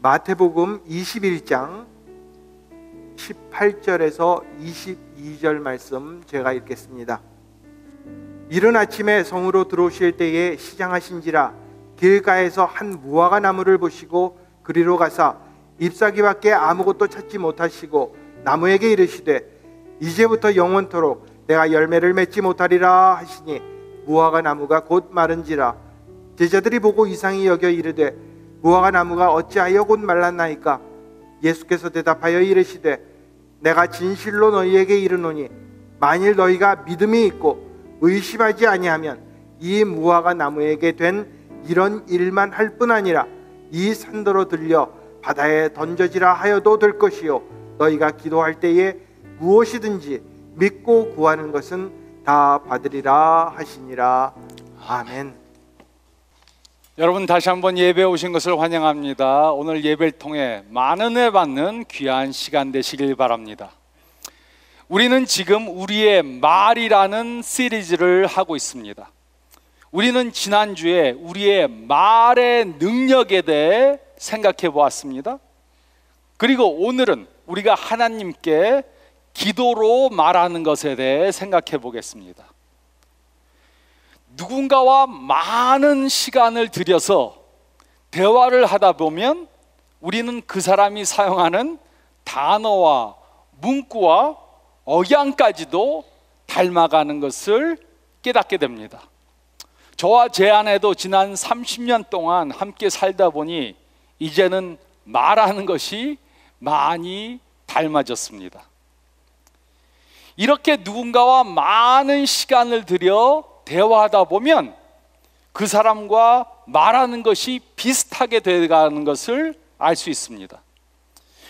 마태복음 21장 18절에서 22절 말씀 제가 읽겠습니다. 이른 아침에 성으로 들어오실 때에 시장하신지라 길가에서 한 무화과 나무를 보시고 그리로 가사 잎사귀밖에 아무것도 찾지 못하시고 나무에게 이르시되 이제부터 영원토록 내가 열매를 맺지 못하리라 하시니 무화과 나무가 곧 마른지라. 제자들이 보고 이상히 여겨 이르되 무화과 나무가 어찌하여 곧 말랐나이까? 예수께서 대답하여 이르시되 내가 진실로 너희에게 이르노니 만일 너희가 믿음이 있고 의심하지 아니하면 이 무화과 나무에게 된 이런 일만 할 뿐 아니라 이 산더러 들려 바다에 던져지라 하여도 될 것이요 너희가 기도할 때에 무엇이든지 믿고 구하는 것은 다 받으리라 하시니라. 아멘. 여러분, 다시 한번 예배에 오신 것을 환영합니다. 오늘 예배를 통해 많은 은혜 받는 귀한 시간 되시길 바랍니다. 우리는 지금 우리의 말이라는 시리즈를 하고 있습니다. 우리는 지난주에 우리의 말의 능력에 대해 생각해 보았습니다. 그리고 오늘은 우리가 하나님께 기도로 말하는 것에 대해 생각해 보겠습니다. 누군가와 많은 시간을 들여서 대화를 하다 보면 우리는 그 사람이 사용하는 단어와 문구와 억양까지도 닮아가는 것을 깨닫게 됩니다. 저와 제 아내도 지난 30년 동안 함께 살다 보니 이제는 말하는 것이 많이 닮아졌습니다. 이렇게 누군가와 많은 시간을 들여 대화하다 보면 그 사람과 말하는 것이 비슷하게 되어가는 것을 알 수 있습니다.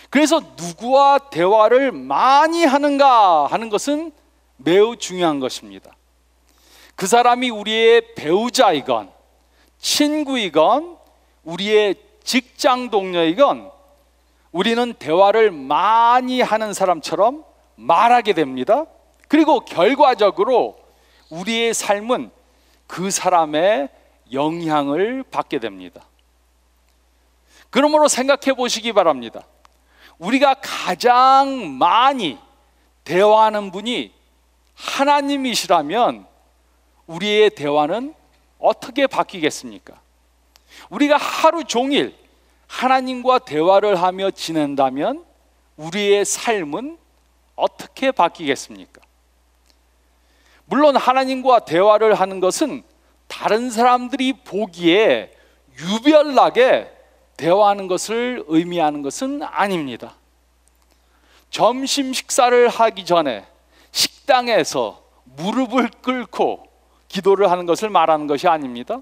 그래서 누구와 대화를 많이 하는가 하는 것은 매우 중요한 것입니다. 그 사람이 우리의 배우자이건 친구이건 우리의 직장 동료이건 우리는 대화를 많이 하는 사람처럼 말하게 됩니다. 그리고 결과적으로 우리의 삶은 그 사람의 영향을 받게 됩니다. 그러므로 생각해 보시기 바랍니다. 우리가 가장 많이 대화하는 분이 하나님이시라면 우리의 대화는 어떻게 바뀌겠습니까? 우리가 하루 종일 하나님과 대화를 하며 지낸다면 우리의 삶은 어떻게 바뀌겠습니까? 물론 하나님과 대화를 하는 것은 다른 사람들이 보기에 유별나게 대화하는 것을 의미하는 것은 아닙니다. 점심 식사를 하기 전에 식당에서 무릎을 꿇고 기도를 하는 것을 말하는 것이 아닙니다.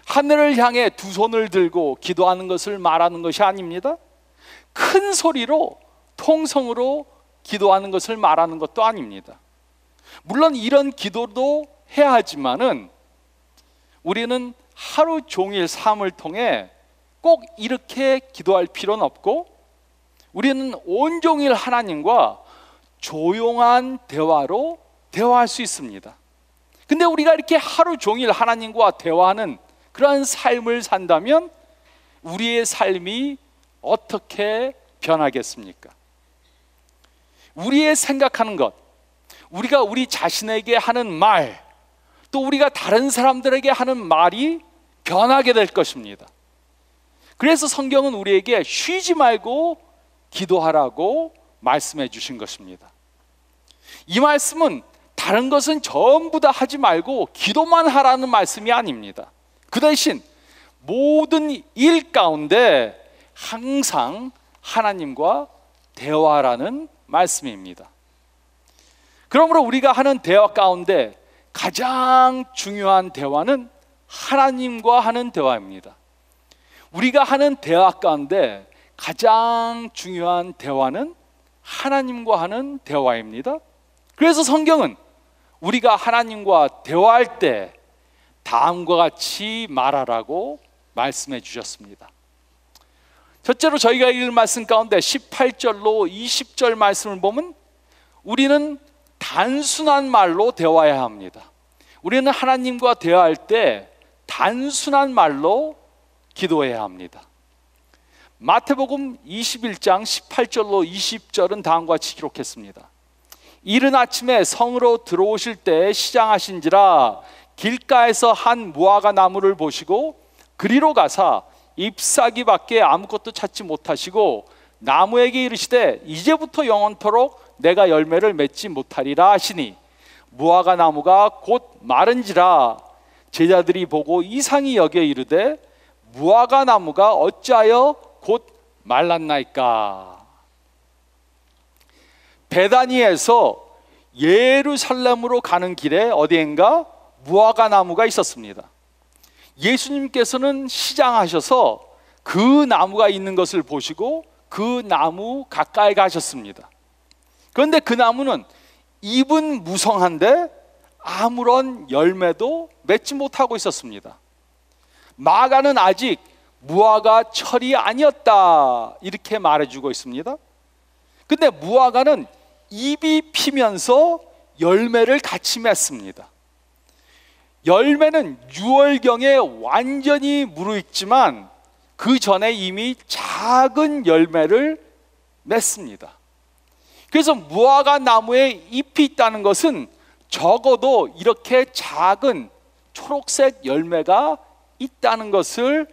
하늘을 향해 두 손을 들고 기도하는 것을 말하는 것이 아닙니다. 큰 소리로 통성으로 기도하는 것을 말하는 것도 아닙니다. 물론 이런 기도도 해야 하지만은 우리는 하루 종일 삶을 통해 꼭 이렇게 기도할 필요는 없고 우리는 온종일 하나님과 조용한 대화로 대화할 수 있습니다. 근데 우리가 이렇게 하루 종일 하나님과 대화하는 그런 삶을 산다면 우리의 삶이 어떻게 변하겠습니까? 우리의 생각하는 것, 우리가 우리 자신에게 하는 말, 또 우리가 다른 사람들에게 하는 말이 변하게 될 것입니다. 그래서 성경은 우리에게 쉬지 말고 기도하라고 말씀해 주신 것입니다. 이 말씀은 다른 것은 전부 다 하지 말고 기도만 하라는 말씀이 아닙니다. 그 대신 모든 일 가운데 항상 하나님과 대화라는 말씀입니다. 그러므로 우리가 하는 대화 가운데 가장 중요한 대화는 하나님과 하는 대화입니다. 우리가 하는 대화 가운데 가장 중요한 대화는 하나님과 하는 대화입니다. 그래서 성경은 우리가 하나님과 대화할 때 다음과 같이 말하라고 말씀해 주셨습니다. 첫째로 저희가 읽은 말씀 가운데 18절로 20절 말씀을 보면 우리는 단순한 말로 대화해야 합니다. 우리는 하나님과 대화할 때 단순한 말로 기도해야 합니다. 마태복음 21장 18절로 20절은 다음과 같이 기록했습니다. 이른 아침에 성으로 들어오실 때 시장하신지라 길가에서 한 무화과 나무를 보시고 그리로 가사 잎사귀밖에 아무것도 찾지 못하시고 나무에게 이르시되 이제부터 영원토록 내가 열매를 맺지 못하리라 하시니 무화과 나무가 곧 마른지라 제자들이 보고 이상히 여겨 이르되 무화과 나무가 어찌하여 곧 말랐나이까. 베다니에서 예루살렘으로 가는 길에 어디엔가 무화과 나무가 있었습니다. 예수님께서는 시장하셔서 그 나무가 있는 것을 보시고 그 나무 가까이 가셨습니다. 그런데 그 나무는 잎은 무성한데 아무런 열매도 맺지 못하고 있었습니다. 마가는 아직 무화과 철이 아니었다 이렇게 말해주고 있습니다. 근데 무화과는 잎이 피면서 열매를 같이 맺습니다. 열매는 6월경에 완전히 무르익지만 그 전에 이미 작은 열매를 맺습니다. 그래서 무화과 나무에 잎이 있다는 것은 적어도 이렇게 작은 초록색 열매가 있다는 것을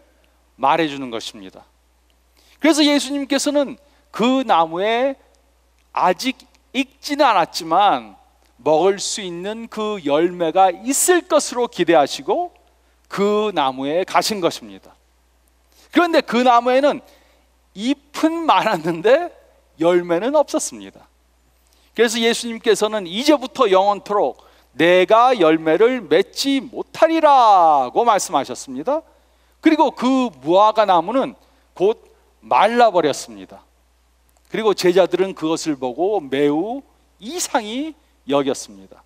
말해주는 것입니다. 그래서 예수님께서는 그 나무에 아직 익지는 않았지만 먹을 수 있는 그 열매가 있을 것으로 기대하시고 그 나무에 가신 것입니다. 그런데 그 나무에는 잎은 많았는데 열매는 없었습니다. 그래서 예수님께서는 이제부터 영원토록 내가 열매를 맺지 못하리라고 말씀하셨습니다. 그리고 그 무화과 나무는 곧 말라버렸습니다. 그리고 제자들은 그것을 보고 매우 이상히 여겼습니다.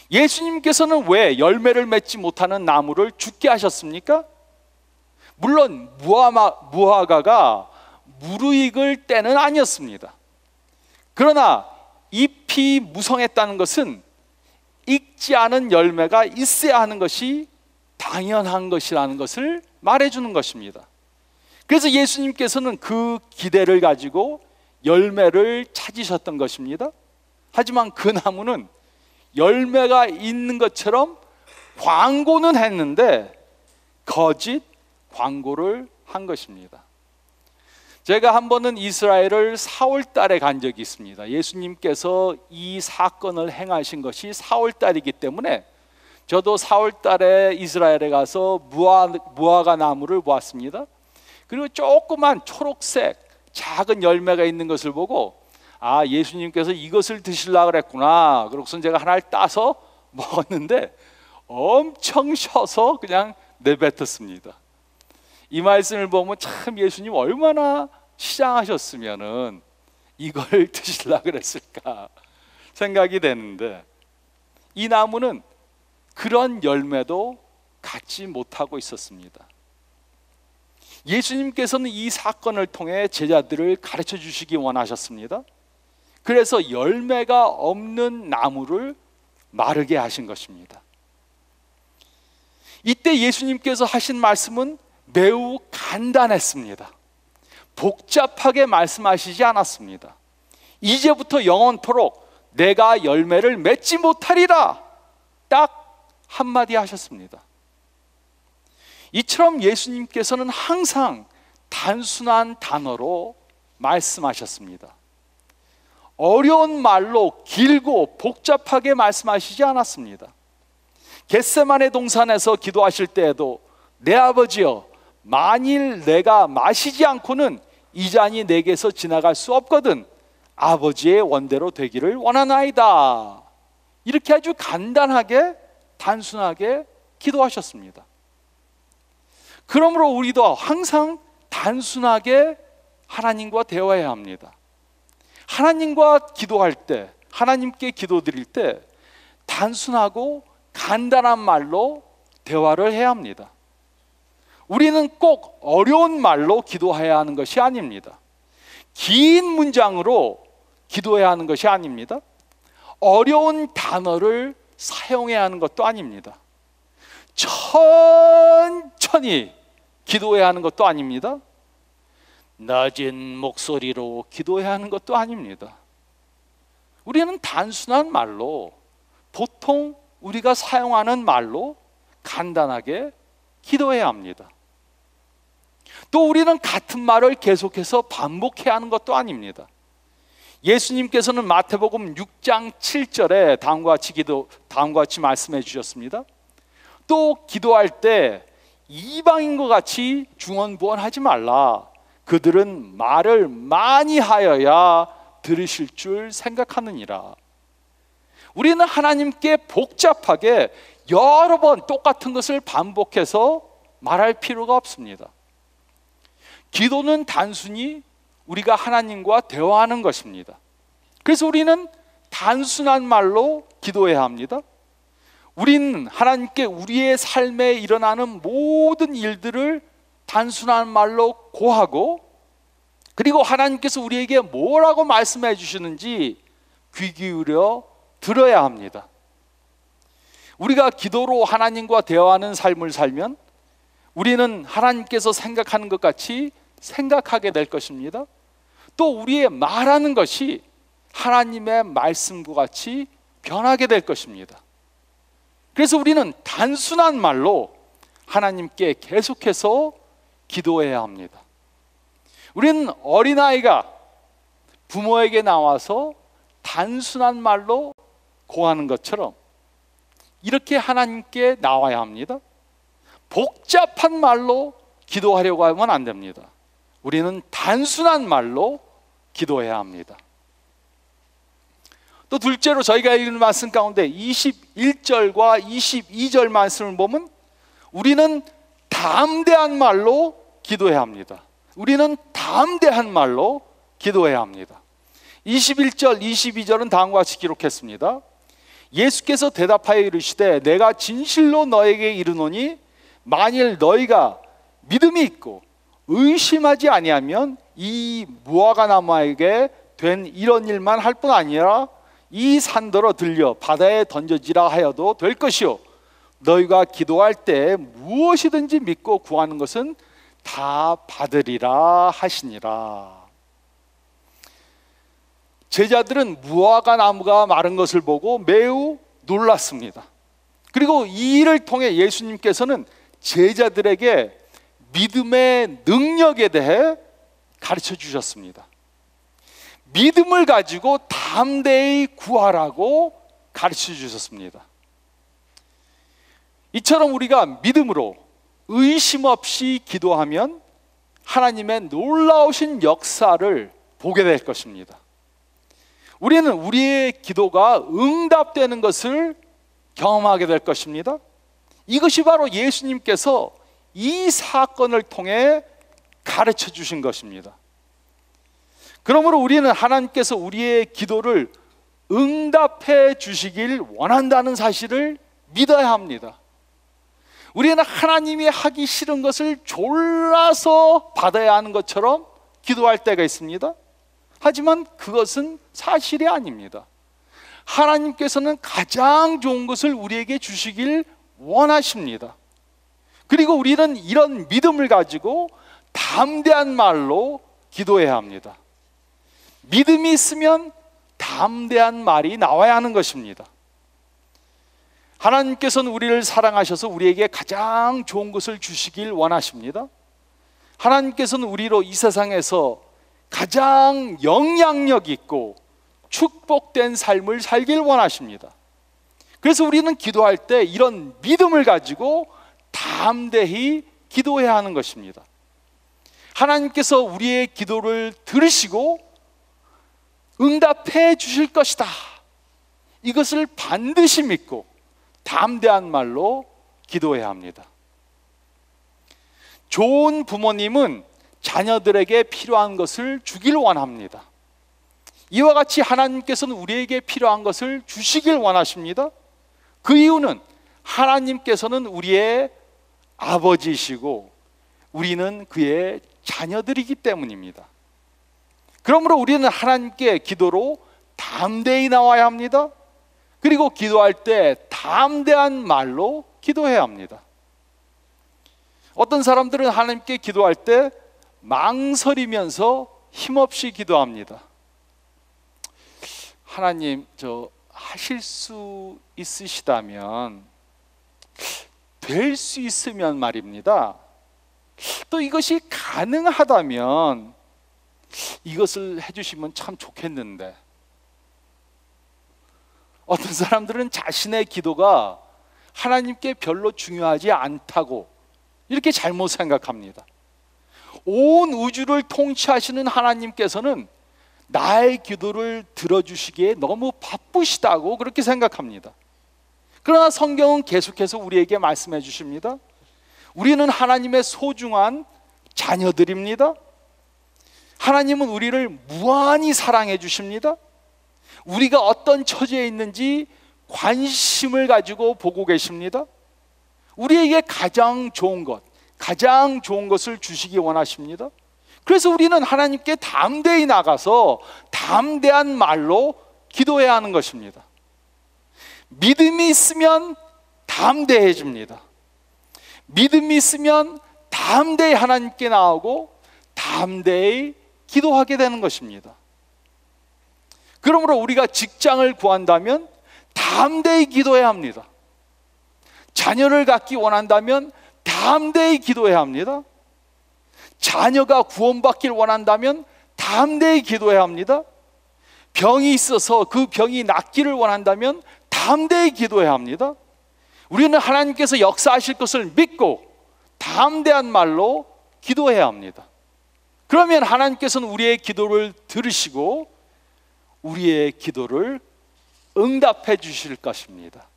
예수님께서는 왜 열매를 맺지 못하는 나무를 죽게 하셨습니까? 물론 무화과가 무르익을 때는 아니었습니다. 그러나 잎이 무성했다는 것은 익지 않은 열매가 있어야 하는 것이 당연한 것이라는 것을 말해주는 것입니다. 그래서 예수님께서는 그 기대를 가지고 열매를 찾으셨던 것입니다. 하지만 그 나무는 열매가 있는 것처럼 광고는 했는데 거짓 광고를 한 것입니다. 제가 한 번은 이스라엘을 4월 달에 간 적이 있습니다. 예수님께서 이 사건을 행하신 것이 4월 달이기 때문에 저도 4월 달에 이스라엘에 가서 무화과 나무를 보았습니다. 그리고 조그만 초록색 작은 열매가 있는 것을 보고 아, 예수님께서 이것을 드시려고 그랬구나. 그러고서 제가 하나를 따서 먹었는데 엄청 셔서 그냥 내뱉었습니다. 이 말씀을 보면 참 예수님 얼마나 시장하셨으면은 이걸 드시려고 그랬을까 생각이 되는데 이 나무는 그런 열매도 갖지 못하고 있었습니다. 예수님께서는 이 사건을 통해 제자들을 가르쳐 주시기 원하셨습니다. 그래서 열매가 없는 나무를 마르게 하신 것입니다. 이때 예수님께서 하신 말씀은 매우 간단했습니다. 복잡하게 말씀하시지 않았습니다. 이제부터 영원토록 내가 열매를 맺지 못하리라 딱 한마디 하셨습니다. 이처럼 예수님께서는 항상 단순한 단어로 말씀하셨습니다. 어려운 말로 길고 복잡하게 말씀하시지 않았습니다. 겟세마네 동산에서 기도하실 때에도 내 아버지여 만일 내가 마시지 않고는 이 잔이 내게서 지나갈 수 없거든 아버지의 원대로 되기를 원하나이다. 이렇게 아주 간단하게 단순하게 기도하셨습니다. 그러므로 우리도 항상 단순하게 하나님과 대화해야 합니다. 하나님과 기도할 때, 하나님께 기도드릴 때 단순하고 간단한 말로 대화를 해야 합니다. 우리는 꼭 어려운 말로 기도해야 하는 것이 아닙니다. 긴 문장으로 기도해야 하는 것이 아닙니다. 어려운 단어를 사용해야 하는 것도 아닙니다. 천천히 기도해야 하는 것도 아닙니다. 낮은 목소리로 기도해야 하는 것도 아닙니다. 우리는 단순한 말로, 보통 우리가 사용하는 말로 간단하게 기도해야 합니다. 또 우리는 같은 말을 계속해서 반복해야 하는 것도 아닙니다. 예수님께서는 마태복음 6장 7절에 다음과 같이 말씀해 주셨습니다. 또 기도할 때 이방인과 같이 중언부언하지 말라. 그들은 말을 많이 하여야 들으실 줄 생각하느니라. 우리는 하나님께 복잡하게 여러 번 똑같은 것을 반복해서 말할 필요가 없습니다. 기도는 단순히 우리가 하나님과 대화하는 것입니다. 그래서 우리는 단순한 말로 기도해야 합니다. 우리는 하나님께 우리의 삶에 일어나는 모든 일들을 단순한 말로 고하고, 그리고 하나님께서 우리에게 뭐라고 말씀해 주시는지 귀 기울여 들어야 합니다. 우리가 기도로 하나님과 대화하는 삶을 살면 우리는 하나님께서 생각하는 것 같이 생각하게 될 것입니다. 또 우리의 말하는 것이 하나님의 말씀과 같이 변하게 될 것입니다. 그래서 우리는 단순한 말로 하나님께 계속해서 기도해야 합니다. 우리는 어린아이가 부모에게 나와서 단순한 말로 고하는 것처럼 이렇게 하나님께 나와야 합니다. 복잡한 말로 기도하려고 하면 안 됩니다. 우리는 단순한 말로 기도해야 합니다. 또 둘째로 저희가 읽은 말씀 가운데 21절과 22절 말씀을 보면 우리는 담대한 말로 기도해야 합니다. 우리는 담대한 말로 기도해야 합니다. 21절, 22절은 다음과 같이 기록했습니다. 예수께서 대답하여 이르시되 내가 진실로 너에게 이르노니 만일 너희가 믿음이 있고 의심하지 아니하면 이 무화과 나무에게 된 이런 일만 할 뿐 아니라 이 산더러 들려 바다에 던져지라 하여도 될 것이요 너희가 기도할 때 무엇이든지 믿고 구하는 것은 다 받으리라 하시니라. 제자들은 무화과 나무가 마른 것을 보고 매우 놀랐습니다. 그리고 이 일을 통해 예수님께서는 제자들에게 믿음의 능력에 대해 가르쳐 주셨습니다. 믿음을 가지고 담대히 구하라고 가르쳐 주셨습니다. 이처럼 우리가 믿음으로 의심 없이 기도하면 하나님의 놀라우신 역사를 보게 될 것입니다. 우리는 우리의 기도가 응답되는 것을 경험하게 될 것입니다. 이것이 바로 예수님께서 이 사건을 통해 가르쳐 주신 것입니다. 그러므로 우리는 하나님께서 우리의 기도를 응답해 주시길 원한다는 사실을 믿어야 합니다. 우리는 하나님이 하기 싫은 것을 졸라서 받아야 하는 것처럼 기도할 때가 있습니다. 하지만 그것은 사실이 아닙니다. 하나님께서는 가장 좋은 것을 우리에게 주시길 원하십니다. 그리고 우리는 이런 믿음을 가지고 담대한 말로 기도해야 합니다. 믿음이 있으면 담대한 말이 나와야 하는 것입니다. 하나님께서는 우리를 사랑하셔서 우리에게 가장 좋은 것을 주시길 원하십니다. 하나님께서는 우리로 이 세상에서 가장 영향력 있고 축복된 삶을 살길 원하십니다. 그래서 우리는 기도할 때 이런 믿음을 가지고 담대히 기도해야 하는 것입니다. 하나님께서 우리의 기도를 들으시고 응답해 주실 것이다. 이것을 반드시 믿고 담대한 말로 기도해야 합니다. 좋은 부모님은 자녀들에게 필요한 것을 주길 원합니다. 이와 같이 하나님께서는 우리에게 필요한 것을 주시길 원하십니다. 그 이유는 하나님께서는 우리의 아버지이시고 우리는 그의 자녀들이기 때문입니다. 그러므로 우리는 하나님께 기도로 담대히 나와야 합니다. 그리고 기도할 때 담대한 말로 기도해야 합니다. 어떤 사람들은 하나님께 기도할 때 망설이면서 힘없이 기도합니다. 하나님, 하실 수 있으시다면, 될 수 있으면 말입니다. 또 이것이 가능하다면 이것을 해주시면 참 좋겠는데, 어떤 사람들은 자신의 기도가 하나님께 별로 중요하지 않다고 이렇게 잘못 생각합니다. 온 우주를 통치하시는 하나님께서는 나의 기도를 들어주시기에 너무 바쁘시다고 그렇게 생각합니다. 그러나 성경은 계속해서 우리에게 말씀해 주십니다. 우리는 하나님의 소중한 자녀들입니다. 하나님은 우리를 무한히 사랑해 주십니다. 우리가 어떤 처지에 있는지 관심을 가지고 보고 계십니다. 우리에게 가장 좋은 것을 주시기 원하십니다. 그래서 우리는 하나님께 담대히 나가서 담대한 말로 기도해야 하는 것입니다. 믿음이 있으면 담대해집니다. 믿음이 있으면 담대히 하나님께 나오고 담대히 기도하게 되는 것입니다. 그러므로 우리가 직장을 구한다면 담대히 기도해야 합니다. 자녀를 갖기 원한다면 담대히 기도해야 합니다. 자녀가 구원받길 원한다면 담대히 기도해야 합니다. 병이 있어서 그 병이 낫기를 원한다면 담대히 기도해야 합니다. 우리는 하나님께서 역사하실 것을 믿고 담대한 말로 기도해야 합니다. 그러면 하나님께서는 우리의 기도를 들으시고 우리의 기도를 응답해 주실 것입니다.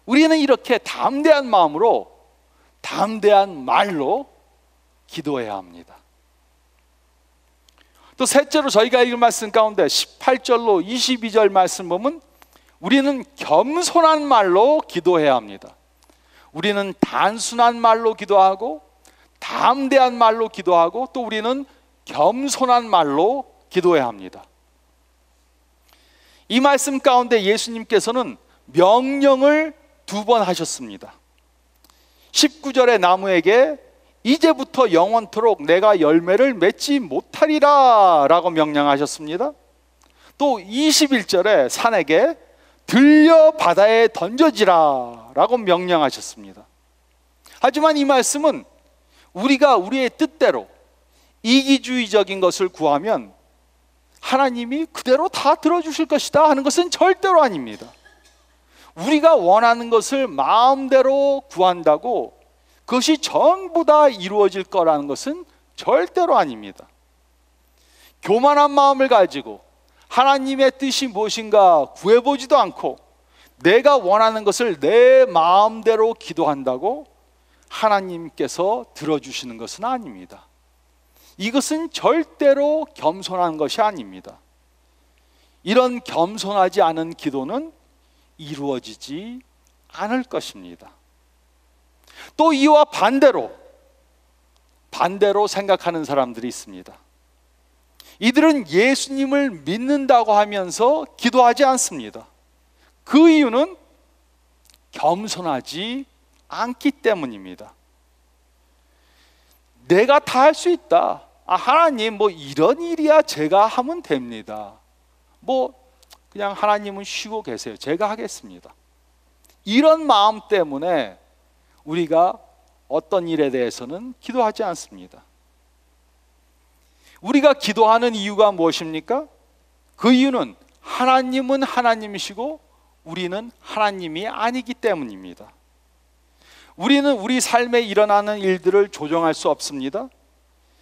우리는 이렇게 담대한 마음으로 담대한 말로 기도해야 합니다. 또 셋째로 저희가 읽은 말씀 가운데 18절로 22절 말씀 보면 우리는 겸손한 말로 기도해야 합니다. 우리는 단순한 말로 기도하고 담대한 말로 기도하고 또 우리는 겸손한 말로 기도해야 합니다. 이 말씀 가운데 예수님께서는 명령을 2번 하셨습니다. 19절에 나무에게 이제부터 영원토록 내가 열매를 맺지 못하리라 라고 명령하셨습니다. 또 21절에 산에게 들려 바다에 던져지라 라고 명령하셨습니다. 하지만 이 말씀은 우리가 우리의 뜻대로 이기주의적인 것을 구하면 하나님이 그대로 다 들어주실 것이다 하는 것은 절대로 아닙니다. 우리가 원하는 것을 마음대로 구한다고 그것이 전부 다 이루어질 거라는 것은 절대로 아닙니다. 교만한 마음을 가지고 하나님의 뜻이 무엇인가 구해보지도 않고 내가 원하는 것을 내 마음대로 기도한다고 하나님께서 들어주시는 것은 아닙니다. 이것은 절대로 겸손한 것이 아닙니다. 이런 겸손하지 않은 기도는 이루어지지 않을 것입니다. 또 이와 반대로 생각하는 사람들이 있습니다. 이들은 예수님을 믿는다고 하면서 기도하지 않습니다. 그 이유는 겸손하지 않기 때문입니다. 내가 다 할 수 있다. 하나님 이런 일이야 제가 하면 됩니다. 그냥 하나님은 쉬고 계세요. 제가 하겠습니다. 이런 마음 때문에 우리가 어떤 일에 대해서는 기도하지 않습니다. 우리가 기도하는 이유가 무엇입니까? 그 이유는 하나님은 하나님이시고 우리는 하나님이 아니기 때문입니다. 우리는 우리 삶에 일어나는 일들을 조정할 수 없습니다.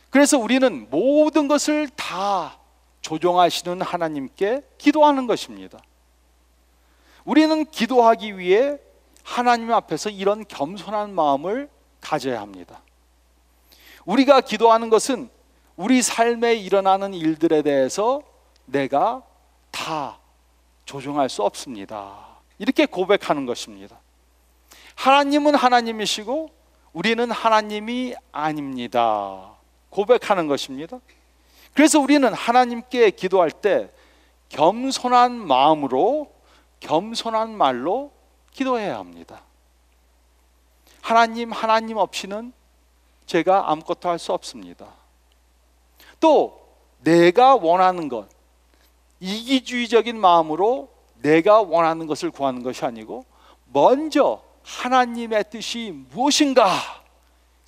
그래서 우리는 모든 것을 다 조정하시는 하나님께 기도하는 것입니다. 우리는 기도하기 위해 하나님 앞에서 이런 겸손한 마음을 가져야 합니다. 우리가 기도하는 것은 우리 삶에 일어나는 일들에 대해서 내가 다 조정할 수 없습니다. 이렇게 고백하는 것입니다. 하나님은 하나님이시고 우리는 하나님이 아닙니다. 고백하는 것입니다. 그래서 우리는 하나님께 기도할 때 겸손한 마음으로 겸손한 말로 기도해야 합니다. 하나님 없이는 제가 아무것도 할 수 없습니다. 또 내가 원하는 것, 이기주의적인 마음으로 내가 원하는 것을 구하는 것이 아니고 먼저 하나님의 뜻이 무엇인가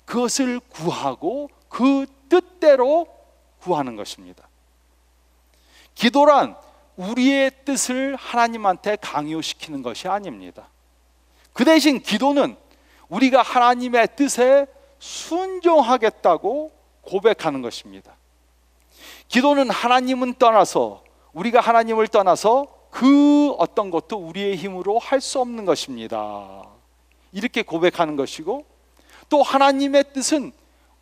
그것을 구하고 그 뜻대로 구하는 것입니다. 기도란 우리의 뜻을 하나님한테 강요시키는 것이 아닙니다. 그 대신 기도는 우리가 하나님의 뜻에 순종하겠다고 고백하는 것입니다. 기도는 하나님은 떠나서, 우리가 하나님을 떠나서 그 어떤 것도 우리의 힘으로 할 수 없는 것입니다. 이렇게 고백하는 것이고, 또 하나님의 뜻은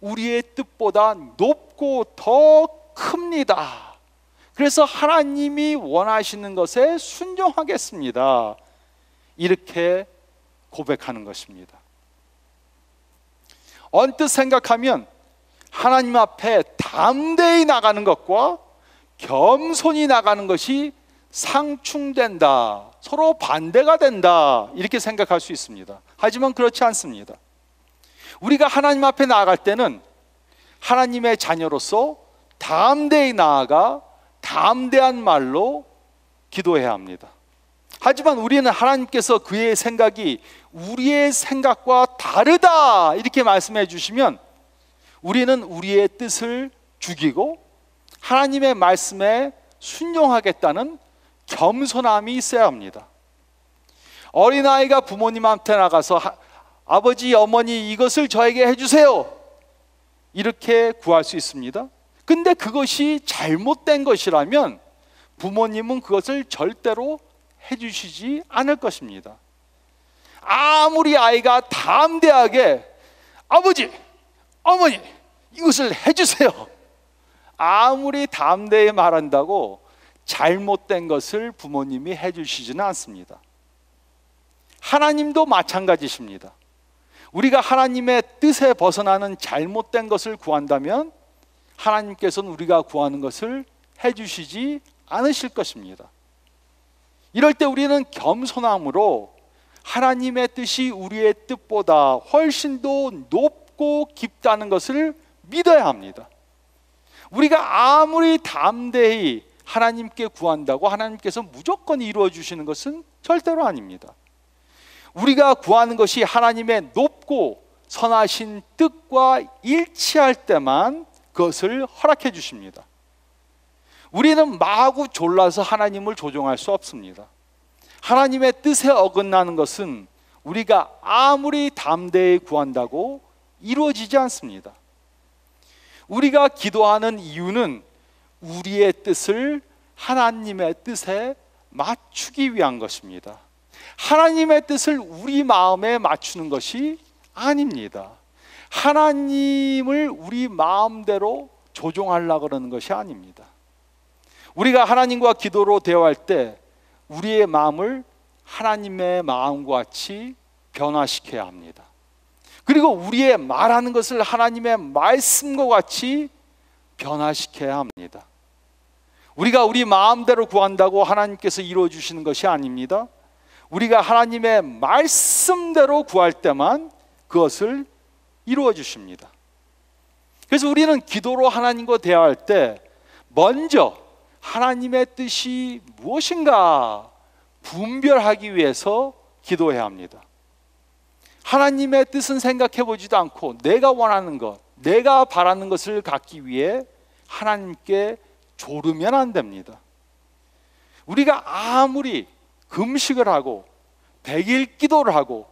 우리의 뜻보다 높고 더 큽니다. 그래서 하나님이 원하시는 것에 순종하겠습니다. 이렇게 고백하는 것입니다. 언뜻 생각하면 하나님 앞에 담대히 나가는 것과 겸손히 나가는 것이 상충된다, 서로 반대가 된다, 이렇게 생각할 수 있습니다. 하지만 그렇지 않습니다. 우리가 하나님 앞에 나아갈 때는 하나님의 자녀로서 담대히 나아가 담대한 말로 기도해야 합니다. 하지만 우리는 하나님께서 그의 생각이 우리의 생각과 다르다 이렇게 말씀해 주시면 우리는 우리의 뜻을 죽이고 하나님의 말씀에 순종하겠다는 겸손함이 있어야 합니다. 어린아이가 부모님한테 나가서 아버지, 어머니 이것을 저에게 해주세요 이렇게 구할 수 있습니다. 근데 그것이 잘못된 것이라면 부모님은 그것을 절대로 해주시지 않을 것입니다. 아무리 아이가 담대하게 아버지, 어머니 이것을 해주세요, 아무리 담대히 말한다고 잘못된 것을 부모님이 해주시지는 않습니다. 하나님도 마찬가지십니다. 우리가 하나님의 뜻에 벗어나는 잘못된 것을 구한다면 하나님께서는 우리가 구하는 것을 해주시지 않으실 것입니다. 이럴 때 우리는 겸손함으로 하나님의 뜻이 우리의 뜻보다 훨씬 더 높고 깊다는 것을 믿어야 합니다. 우리가 아무리 담대히 하나님께 구한다고 하나님께서 무조건 이루어 주시는 것은 절대로 아닙니다. 우리가 구하는 것이 하나님의 높고 선하신 뜻과 일치할 때만 그것을 허락해 주십니다. 우리는 마구 졸라서 하나님을 조종할 수 없습니다. 하나님의 뜻에 어긋나는 것은 우리가 아무리 담대히 구한다고 이루어지지 않습니다. 우리가 기도하는 이유는 우리의 뜻을 하나님의 뜻에 맞추기 위한 것입니다. 하나님의 뜻을 우리 마음에 맞추는 것이 아닙니다. 하나님을 우리 마음대로 조종하려고 그러는 것이 아닙니다. 우리가 하나님과 기도로 대화할 때 우리의 마음을 하나님의 마음과 같이 변화시켜야 합니다. 그리고 우리의 말하는 것을 하나님의 말씀과 같이 변화시켜야 합니다. 우리가 우리 마음대로 구한다고 하나님께서 이루어 주시는 것이 아닙니다. 우리가 하나님의 말씀대로 구할 때만 그것을 이루어 주십니다. 그래서 우리는 기도로 하나님과 대화할 때 먼저 하나님의 뜻이 무엇인가 분별하기 위해서 기도해야 합니다. 하나님의 뜻은 생각해 보지도 않고 내가 원하는 것, 내가 바라는 것을 갖기 위해 하나님께 조르면 안 됩니다. 우리가 아무리 금식을 하고 100일 기도를 하고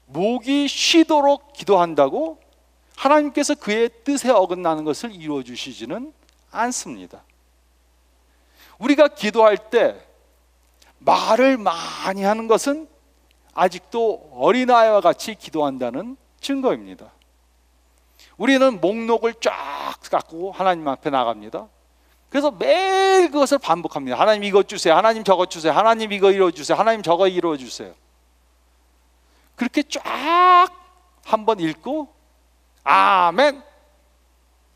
목이 쉬도록 기도한다고 하나님께서 그의 뜻에 어긋나는 것을 이루어 주시지는 않습니다. 우리가 기도할 때 말을 많이 하는 것은 아직도 어린아이와 같이 기도한다는 증거입니다. 우리는 목록을 쫙 갖고 하나님 앞에 나갑니다. 그래서 매일 그것을 반복합니다. 하나님 이것 주세요, 하나님 저것 주세요, 하나님 이거 이루어 주세요, 하나님 저거 이루어 주세요. 그렇게 쫙 한번 읽고 아멘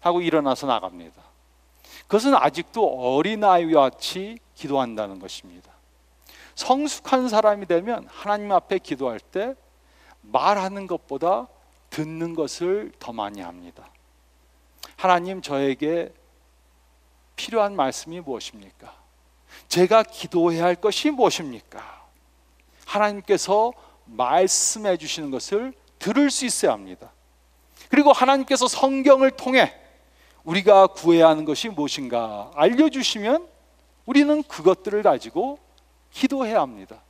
하고 일어나서 나갑니다. 그것은 아직도 어린아이와 같이 기도한다는 것입니다. 성숙한 사람이 되면 하나님 앞에 기도할 때 말하는 것보다 듣는 것을 더 많이 합니다. 하나님 저에게 필요한 말씀이 무엇입니까? 제가 기도해야 할 것이 무엇입니까? 하나님께서 말씀해 주시는 것을 들을 수 있어야 합니다. 그리고 하나님께서 성경을 통해 우리가 구해야 하는 것이 무엇인가 알려주시면 우리는 그것들을 가지고 기도해야 합니다.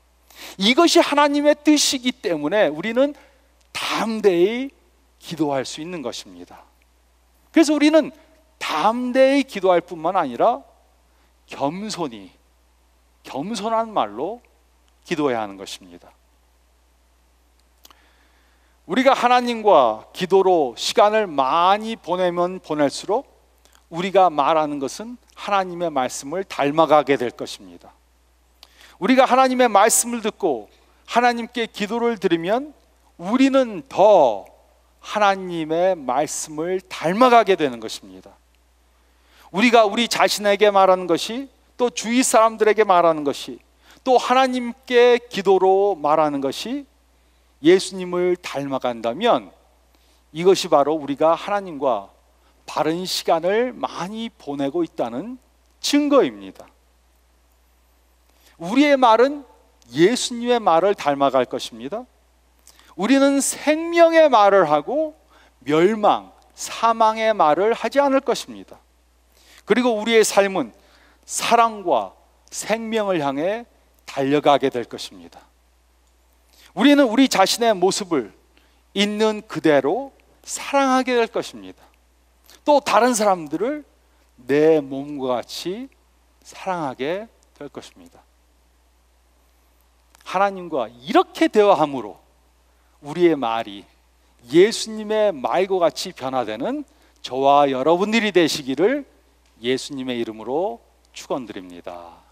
이것이 하나님의 뜻이기 때문에 우리는 담대히 기도할 수 있는 것입니다. 그래서 우리는 담대히 기도할 뿐만 아니라 겸손한 말로 기도해야 하는 것입니다. 우리가 하나님과 기도로 시간을 많이 보내면 보낼수록 우리가 말하는 것은 하나님의 말씀을 닮아가게 될 것입니다. 우리가 하나님의 말씀을 듣고 하나님께 기도를 드리면 우리는 더 하나님의 말씀을 닮아가게 되는 것입니다. 우리가 우리 자신에게 말하는 것이, 또 주위 사람들에게 말하는 것이, 또 하나님께 기도로 말하는 것이 예수님을 닮아간다면 이것이 바로 우리가 하나님과 바른 시간을 많이 보내고 있다는 증거입니다. 우리의 말은 예수님의 말을 닮아갈 것입니다. 우리는 생명의 말을 하고 멸망, 사망의 말을 하지 않을 것입니다. 그리고 우리의 삶은 사랑과 생명을 향해 달려가게 될 것입니다. 우리는 우리 자신의 모습을 있는 그대로 사랑하게 될 것입니다. 또 다른 사람들을 내 몸과 같이 사랑하게 될 것입니다. 하나님과 이렇게 대화함으로 우리의 말이 예수님의 말과 같이 변화되는 저와 여러분들이 되시기를 예수님의 이름으로 축원드립니다.